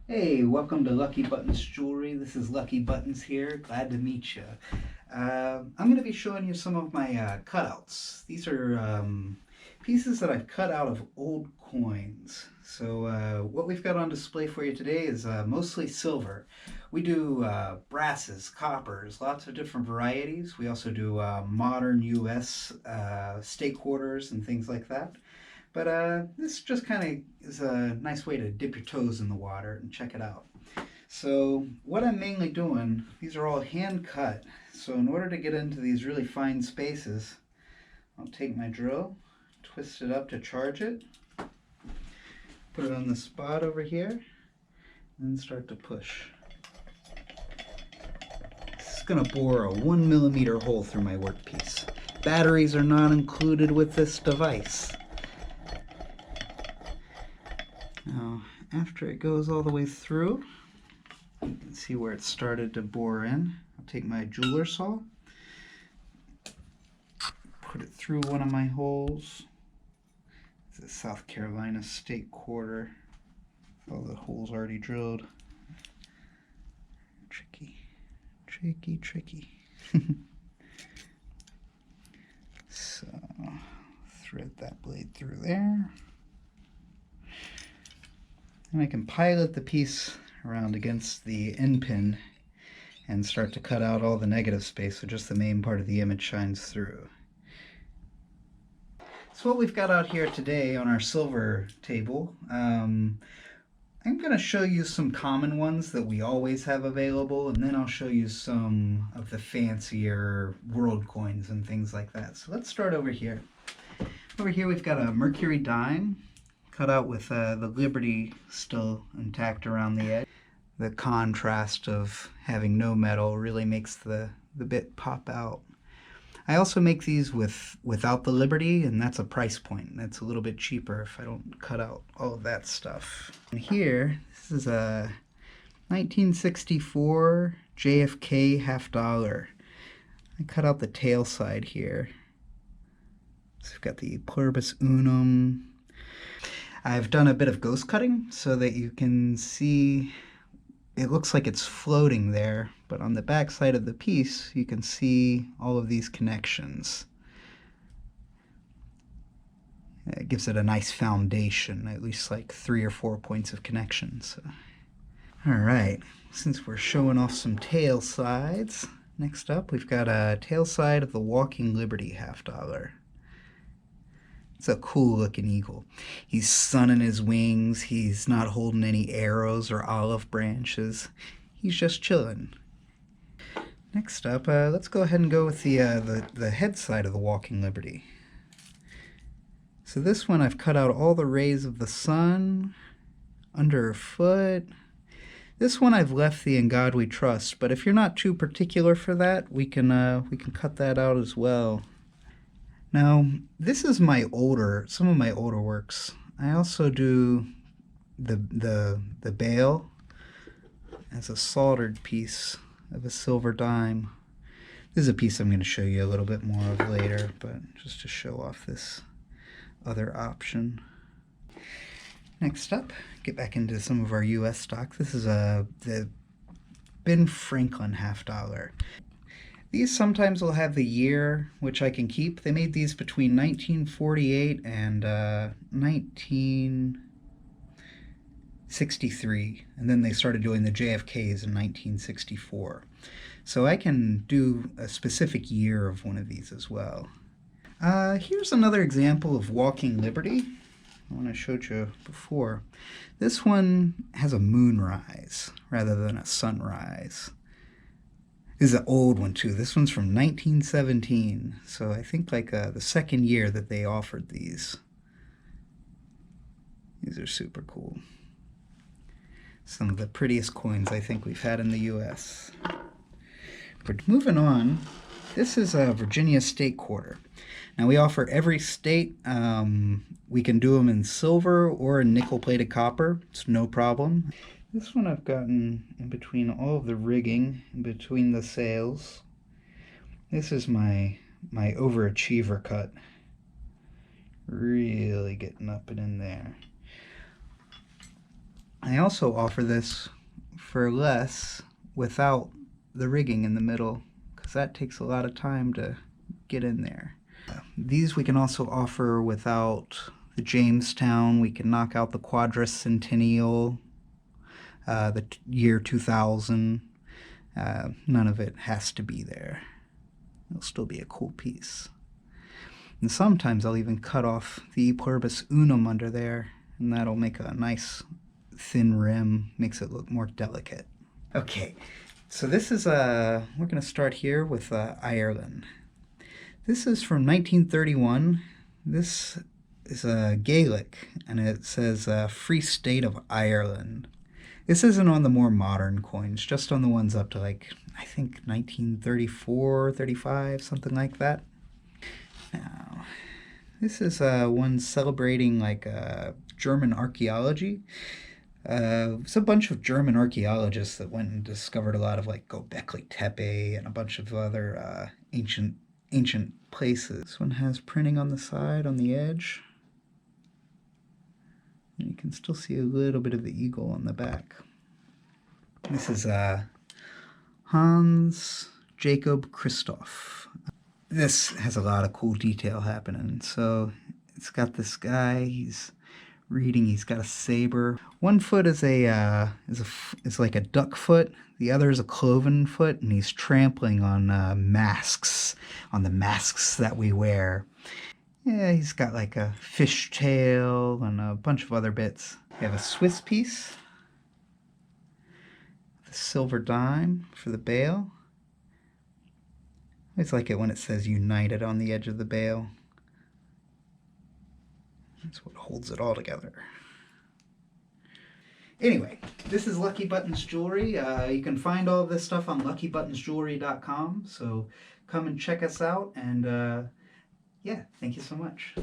Hey, welcome to Lucky Buttons Jewelry. This is Lucky Buttons here. Glad to meet you. I'm going to be showing you some of my cutouts. These are pieces that I've cut out of old coins. So what we've got on display for you today is mostly silver. We do brasses, coppers, lots of different varieties. We also do modern U.S. State quarters and things like that. But this just kind of is a nice way to dip your toes in the water and check it out. So what I'm mainly doing, these are all hand cut. So in order to get into these really fine spaces, I'll take my drill, twist it up to charge it, put it on the spot over here, and then start to push. This is going to bore a 1 millimeter hole through my workpiece. Batteries are not included with this device. Now, after it goes all the way through, you can see where it started to bore in. I'll take my jeweler saw, put it through one of my holes. It's a South Carolina State quarter. All the holes already drilled. Tricky, tricky, tricky. So, thread that blade through there. And I can pilot the piece around against the end pin and start to cut out all the negative space so just the main part of the image shines through. So what we've got out here today on our silver table, I'm going to show you some common ones that we always have available, and then I'll show you some of the fancier world coins and things like that. So let's start over here. Over here we've got a Mercury dime cut out with the Liberty still intact around the edge. The contrast of having no metal really makes the bit pop out. I also make these without the Liberty, and that's a price point. That's a little bit cheaper if I don't cut out all of that stuff. And here, this is a 1964 JFK $50. I cut out the tail side here. So we've got the Pluribus Unum. I've done a bit of ghost cutting so that you can see it looks like it's floating there, but on the back side of the piece you can see all of these connections. It gives it a nice foundation, at least like 3 or 4 points of connection. So. Alright, since we're showing off some tail sides, next up we've got a tail side of the Walking Liberty $50. It's a cool looking eagle. He's sunning his wings. He's not holding any arrows or olive branches. He's just chilling. Next up, let's go ahead and go with the head side of the Walking Liberty. So this one I've cut out all the rays of the sun under her foot. This one I've left the In God We Trust, but if you're not too particular for that, we can cut that out as well. Now, this is some of my older works. I also do the bail as a soldered piece of a silver dime. This is a piece I'm going to show you a little bit more of later, but just to show off this other option. Next up, get back into some of our US stock. This is the Ben Franklin $50. These sometimes will have the year, which I can keep. They made these between 1948 and 1963, and then they started doing the JFKs in 1964. So I can do a specific year of one of these as well. Here's another example of Walking Liberty, one I showed you before. This one has a moonrise rather than a sunrise. This is an old one too. This one's from 1917, so I think like the second year that they offered these. These are super cool. Some of the prettiest coins I think we've had in the US. But moving on, this is a Virginia State quarter. Now we offer every state. We can do them in silver or in nickel-plated copper. It's no problem. This one I've gotten in between all of the rigging, in between the sails. This is my overachiever cut. Really getting up and in there. I also offer this for less without the rigging in the middle, because that takes a lot of time to get in there. These we can also offer without the Jamestown. We can knock out the Quadricentennial, the year 2000. None of it has to be there. It'll still be a cool piece. And sometimes I'll even cut off the E pluribus unum under there, and that'll make a nice thin rim, makes it look more delicate. Okay, so this is we're going to start here with Ireland. This is from 1931. This is Gaelic, and it says Free State of Ireland. This isn't on the more modern coins, just on the ones up to like, I think 1934, 35, something like that. Now, this is one celebrating like German archaeology. It's a bunch of German archaeologists that went and discovered a lot of like Göbekli Tepe and a bunch of other ancient places. This one has printing on the side, on the edge. And you can still see a little bit of the eagle on the back. This is Hans Jacob Christoph. This has a lot of cool detail happening. So it's got this guy, he's reading, he's got a saber. One foot is like a duck foot, the other is a cloven foot, and he's trampling on masks, on the masks that we wear. Yeah, he's got like a fish tail and a bunch of other bits. We have a Swiss piece, the silver dime for the bail. I always like it when it says United on the edge of the bail. That's what holds it all together. Anyway, this is Lucky Buttons Jewelry. You can find all of this stuff on luckybuttonsjewelry.com, so come and check us out, and yeah, thank you so much.